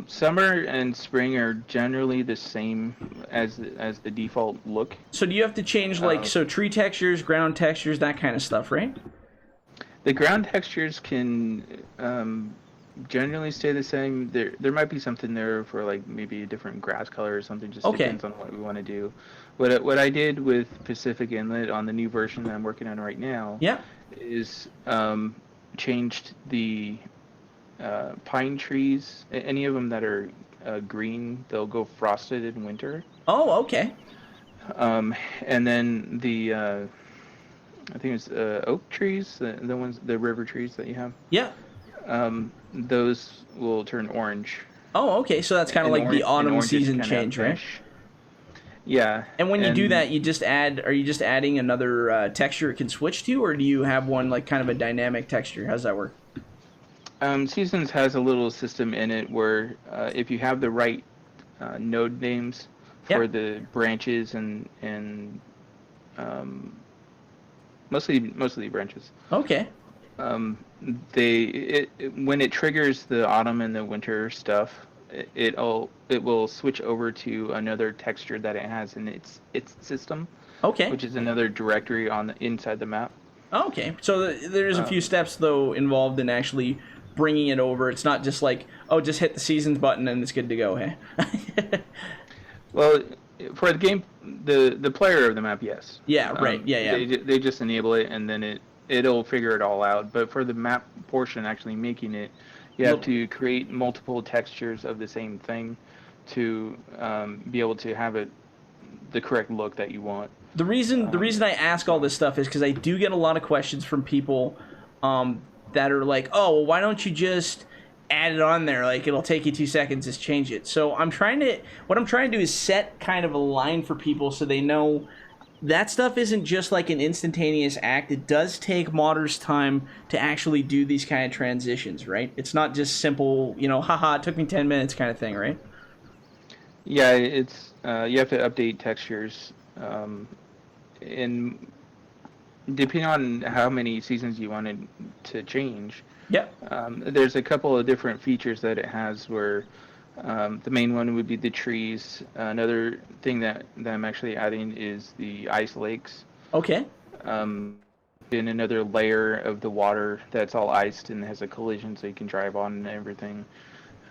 Speaker 2: Summer and spring are generally the same as the default look.
Speaker 1: So do you have to change like tree textures, ground textures, that kind of stuff, right?
Speaker 2: The ground textures can generally stay the same. There might be something there for like maybe a different grass color or something. Just depends on what we want to do. What I did with Pacific Inlet on the new version that I'm working on right now,
Speaker 1: Yeah,
Speaker 2: is changed the pine trees. Any of them that are green, they'll go frosted in winter.
Speaker 1: Oh, okay.
Speaker 2: And then the I think it's oak trees, the river trees that you have.
Speaker 1: Yeah.
Speaker 2: Those will turn orange.
Speaker 1: Oh, okay. So that's kind of like the autumn season change, right?
Speaker 2: Yeah.
Speaker 1: And when you do that, you just are you just adding another texture it can switch to, or do you have one like kind of a dynamic texture? How's that work?
Speaker 2: Seasons has a little system in it where if you have the right node names for the branches and mostly branches.
Speaker 1: Okay.
Speaker 2: When it triggers the autumn and the winter stuff, it will switch over to another texture that it has in its system.
Speaker 1: Okay.
Speaker 2: Which is another directory inside the map.
Speaker 1: Okay. So there's a few steps though involved in actually bringing it over. It's not just like, oh, just hit the seasons button and it's good to go, hey?
Speaker 2: Well, for the game, the player of the map, yes.
Speaker 1: Yeah, right. Yeah.
Speaker 2: They just enable it and then it'll figure it all out. But for the map portion, actually making it, you have to create multiple textures of the same thing to be able to have it the correct look that you want.
Speaker 1: The reason I ask all this stuff is because I do get a lot of questions from people that are like, oh, well, why don't you just add it on there? Like, it'll take you 2 seconds to change it. So what I'm trying to do is set kind of a line for people so they know that stuff isn't just like an instantaneous act. It does take modders time to actually do these kind of transitions, right? It's not just simple, haha, it took me 10 minutes kind of thing, right?
Speaker 2: Yeah, it's you have to update textures, and depending on how many seasons you wanted to change.
Speaker 1: Yep.
Speaker 2: There's a couple of different features that it has where the main one would be the trees. Another thing that I'm actually adding is the ice lakes.
Speaker 1: Okay.
Speaker 2: In another layer of the water that's all iced and has a collision so you can drive on and everything.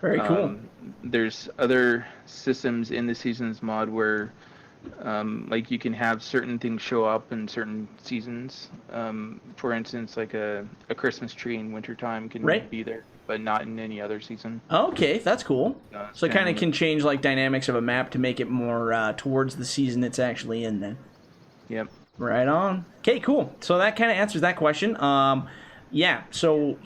Speaker 1: Very cool.
Speaker 2: There's other systems in the Seasons mod where like you can have certain things show up in certain seasons. For instance, like a Christmas tree in wintertime can be there, but not in any other season.
Speaker 1: Okay, that's cool. So it kind of can change like dynamics of a map to make it more towards the season it's actually in then.
Speaker 2: Yep.
Speaker 1: Right on. Okay, cool. So that kind of answers that question. Yeah, so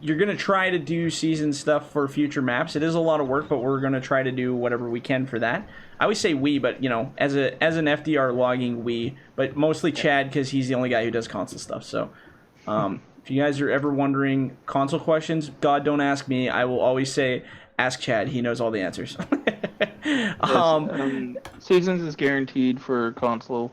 Speaker 1: you're going to try to do season stuff for future maps. It is a lot of work, but we're going to try to do whatever we can for that. I always say we, but, as an FDR logging, we, but mostly Chad because he's the only guy who does console stuff. So if you guys are ever wondering console questions, God, don't ask me. I will always say, ask Chad. He knows all the answers.
Speaker 2: Seasons is guaranteed for console.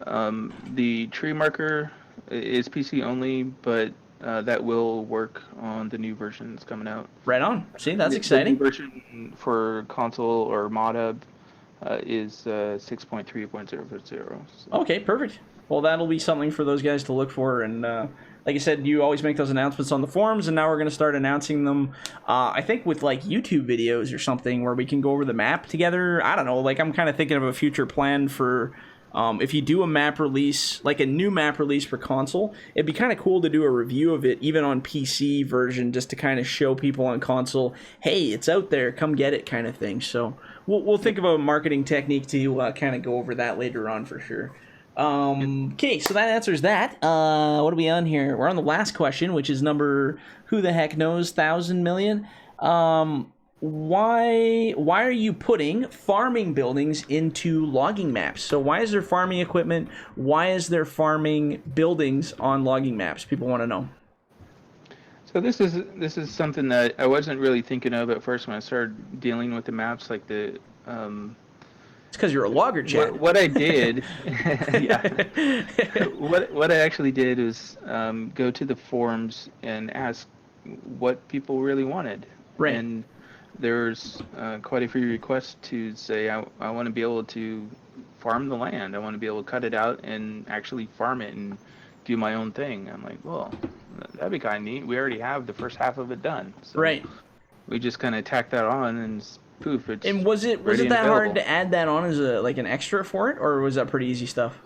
Speaker 2: The tree marker is PC only, but that will work on the new version that's coming out.
Speaker 1: Right on. See, that's
Speaker 2: The new
Speaker 1: exciting.
Speaker 2: version for console or mod hub is 6.3.0.0. So.
Speaker 1: Okay, perfect. Well, that'll be something for those guys to look for. And like I said, you always make those announcements on the forums, and now we're going to start announcing them, I think, with like YouTube videos or something where we can go over the map together. I don't know. Like, I'm kind of thinking of a future plan for if you do a map release, like a new map release for console, it'd be kind of cool to do a review of it, even on PC version, just to kind of show people on console, hey, it's out there, come get it, kind of thing. So we'll think of a marketing technique to kind of go over that later on for sure. Okay, so that answers that. What are we on here? We're on the last question, which is number, who the heck knows, 1,000 million. Why are you putting farming buildings into logging maps? So why is there farming equipment? Why is there farming buildings on logging maps? People want to know.
Speaker 2: So this is something that I wasn't really thinking of at first when I started dealing with the maps, like the.
Speaker 1: It's because you're a logger, Chad.
Speaker 2: What I did, yeah. What I actually did was go to the forums and ask what people really wanted.
Speaker 1: Right.
Speaker 2: And there's quite a few requests to say I want to be able to farm the land. I want to be able to cut it out and actually farm it and do my own thing. I'm like, well, that'd be kind of neat. We already have the first half of it done. So
Speaker 1: right.
Speaker 2: We just kind of tack that on and poof, it's.
Speaker 1: And was it that hard to add that on as an extra for it, or was that pretty easy stuff?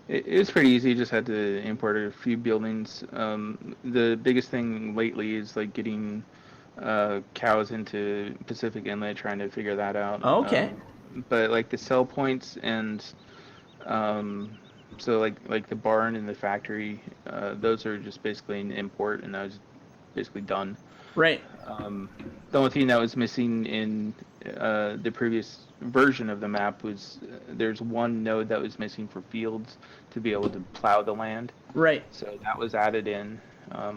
Speaker 2: It was pretty easy. You just had to import a few buildings. The biggest thing lately is like getting cows into Pacific Inlet, trying to figure that out.
Speaker 1: Oh, okay.
Speaker 2: But like the sell points and so like the barn and the factory, those are just basically an import, and that was basically done.
Speaker 1: Right.
Speaker 2: The only thing that was missing in the previous version of the map was there's one node that was missing for fields to be able to plow the land.
Speaker 1: Right.
Speaker 2: So that was added in.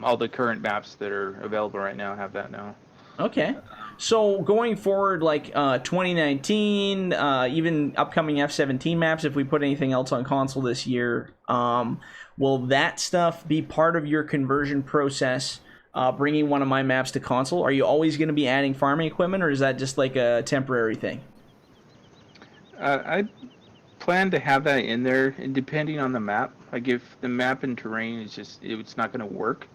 Speaker 2: All the current maps that are available right now have that now.
Speaker 1: Okay. So going forward, like 2019, even upcoming F-17 maps, if we put anything else on console this year, will that stuff be part of your conversion process? Bringing one of my maps to console, are you always going to be adding farming equipment, or is that just like a temporary thing?
Speaker 2: I plan to have that in there, and depending on the map, like if the map and terrain is just it's not going to work,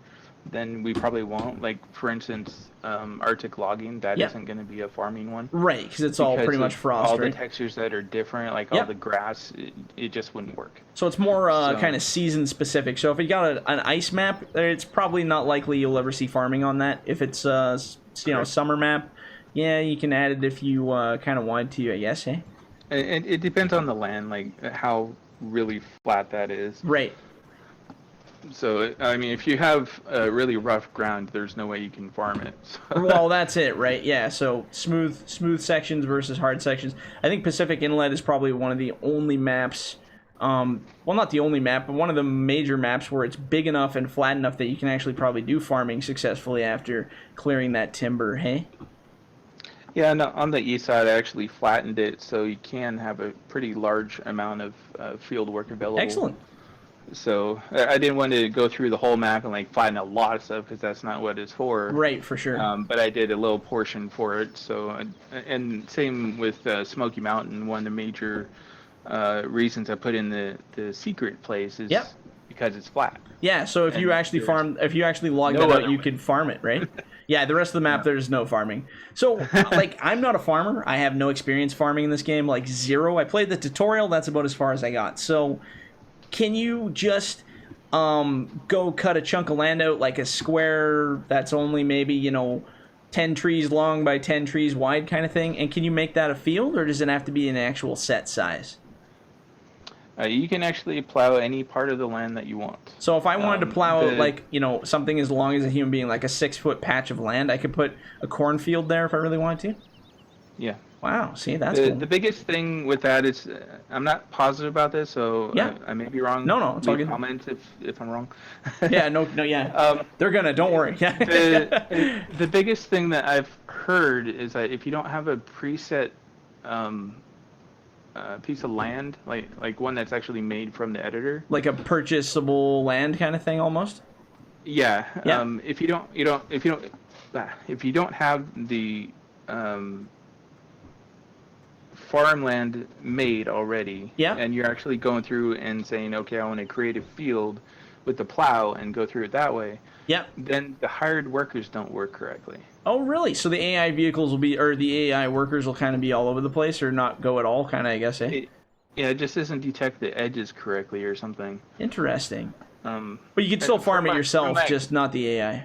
Speaker 2: then we probably won't. Like for instance, Arctic logging, that isn't going to be a farming one.
Speaker 1: Right, because it's all pretty much frost.
Speaker 2: All
Speaker 1: right?
Speaker 2: the textures that are different, like all the grass, it just wouldn't work.
Speaker 1: So it's more kind of season specific. So if you got an ice map, it's probably not likely you'll ever see farming on that. If it's summer map, yeah, you can add it if you kind of wanted to, I guess, eh?
Speaker 2: And it depends on the land, like how really flat that is.
Speaker 1: Right.
Speaker 2: So, I mean, if you have really rough ground, there's no way you can farm it. So.
Speaker 1: Well, that's it, right? Yeah, so smooth sections versus hard sections. I think Pacific Inlet is probably one of the only maps, well, not the only map, but one of the major maps where it's big enough and flat enough that you can actually probably do farming successfully after clearing that timber, hey?
Speaker 2: Yeah, no, on the east side, I actually flattened it so you can have a pretty large amount of field work available.
Speaker 1: Excellent.
Speaker 2: So I didn't want to go through the whole map and like flatten a lot of stuff because that's not what it's for.
Speaker 1: Right, for sure.
Speaker 2: But I did a little portion for it. So and same with Smoky Mountain. One of the major reasons I put in the secret place is because it's flat.
Speaker 1: Yeah. So if you actually log that out, you could farm it, right? Yeah. The rest of the map, there's no farming. So like, I'm not a farmer. I have no experience farming in this game, like zero. I played the tutorial. That's about as far as I got. So. Can you just go cut a chunk of land out, like a square that's only maybe, 10 trees long by 10 trees wide kind of thing? And can you make that a field, or does it have to be an actual set size?
Speaker 2: You can actually plow any part of the land that you want.
Speaker 1: So if I wanted to plow out, something as long as a human being, like a 6-foot patch of land, I could put a cornfield there if I really wanted to?
Speaker 2: Yeah.
Speaker 1: Wow, see, that's cool.
Speaker 2: The biggest thing with that is, I'm not positive about this, so I may be wrong.
Speaker 1: No, it's all good.
Speaker 2: Comment if I'm wrong.
Speaker 1: Yeah, they're gonna, don't worry.
Speaker 2: The biggest thing that I've heard is that if you don't have a preset piece of land, like one that's actually made from the editor.
Speaker 1: Like a purchasable land kind of thing, almost?
Speaker 2: Yeah.
Speaker 1: Yeah.
Speaker 2: If you don't have the farmland made already,
Speaker 1: Yeah.
Speaker 2: and you're actually going through and saying, okay, I want to create a field with the plow and go through it that way,
Speaker 1: Yeah.
Speaker 2: then the hired workers don't work correctly.
Speaker 1: Oh, really? So the AI vehicles will be, or the AI workers will kind of be all over the place, or not go at all, kind of, I guess, eh?
Speaker 2: Yeah, it just doesn't detect the edges correctly or something.
Speaker 1: Interesting.
Speaker 2: Um,
Speaker 1: But you can still farm it
Speaker 2: from
Speaker 1: yourself, just not the AI.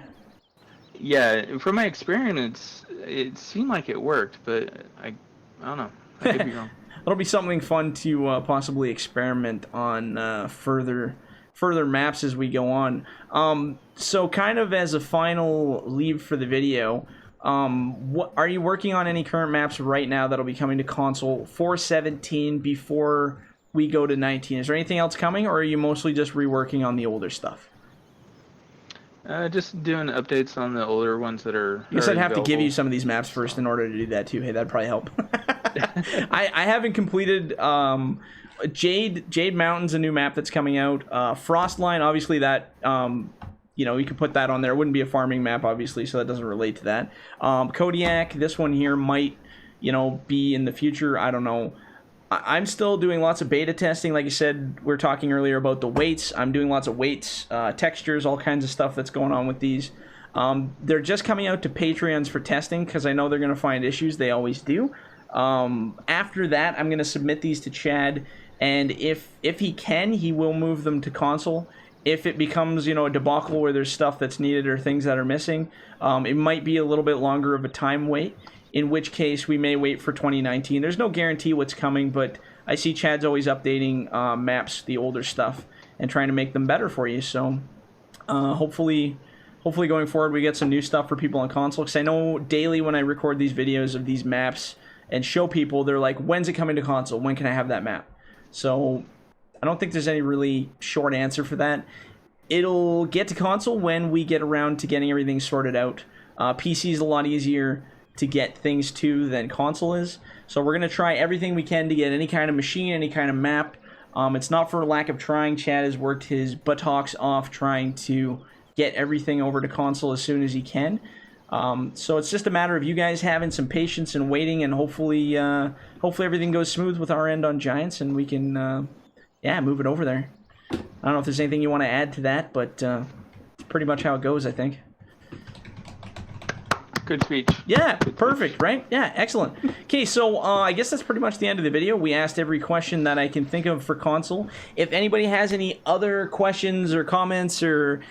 Speaker 2: yeah, from my experience, it seemed like it worked, but I don't know. I could be wrong.
Speaker 1: That'll be something fun to possibly experiment on further maps as we go on. So kind of as a final leave for the video, what are you working on any current maps right now that'll be coming to console for 17 before we go to 19? Is there anything else coming, or are you mostly just reworking on the older stuff?
Speaker 2: Just doing updates on the older ones that are.
Speaker 1: I guess I'd have
Speaker 2: available.
Speaker 1: to give you some of these maps first in order to do that too. Hey, that'd probably help. I haven't completed Jade Mountain's a new map that's coming out. Frostline, obviously that you could put that on there. It wouldn't be a farming map, obviously, so that doesn't relate to that. Kodiak, this one here might be in the future. I don't know. I'm still doing lots of beta testing. Like I said, we were talking earlier about the weights. I'm doing lots of weights, textures, all kinds of stuff that's going on with these. They're just coming out to Patreons for testing because I know they're going to find issues. They always do. After that, I'm going to submit these to Chad, and if he can, he will move them to console. If it becomes a debacle where there's stuff that's needed or things that are missing, it might be a little bit longer of a time wait, in which case we may wait for 2019. There's no guarantee what's coming, but I see Chad's always updating maps, the older stuff, and trying to make them better for you. So hopefully going forward we get some new stuff for people on console, because I know daily when I record these videos of these maps and show people, they're like, when's it coming to console? When can I have that map? So I don't think there's any really short answer for that. It'll get to console when we get around to getting everything sorted out. PC is a lot easier to get things to than console is. So we're going to try everything we can to get any kind of machine, any kind of map. It's not for lack of trying. Chad has worked his buttocks off trying to get everything over to console as soon as he can. So it's just a matter of you guys having some patience and waiting, and hopefully everything goes smooth with our end on Giants, and we can move it over there. I don't know if there's anything you want to add to that, but it's pretty much how it goes, I think.
Speaker 2: Good speech.
Speaker 1: Yeah, perfect, right? Yeah, excellent. Okay, so I guess that's pretty much the end of the video. We asked every question that I can think of for console. If anybody has any other questions or comments or,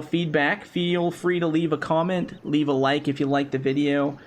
Speaker 1: feedback, feel free to leave a comment, leave a like if you like the video.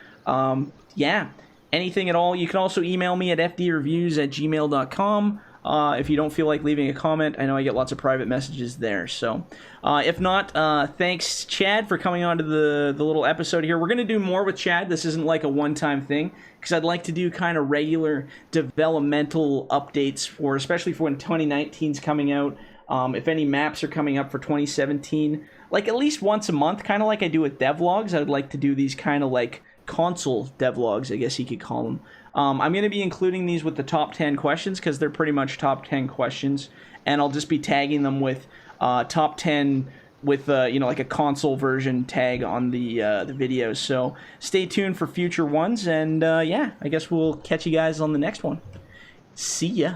Speaker 1: Anything at all. You can also email me at fdreviews@gmail.com. If you don't feel like leaving a comment, I know I get lots of private messages there. So if not, thanks, Chad, for coming on to the little episode here. We're going to do more with Chad. This isn't like a one-time thing, because I'd like to do kind of regular developmental updates especially for when 2019's coming out. If any maps are coming up for 2017, like at least once a month, kind of like I do with devlogs. I'd like to do these kind of like console devlogs, I guess you could call them. I'm going to be including these with the top 10 questions because they're pretty much top 10 questions, and I'll just be tagging them with top 10 with like a console version tag on the videos. So stay tuned for future ones, and I guess we'll catch you guys on the next one. See ya.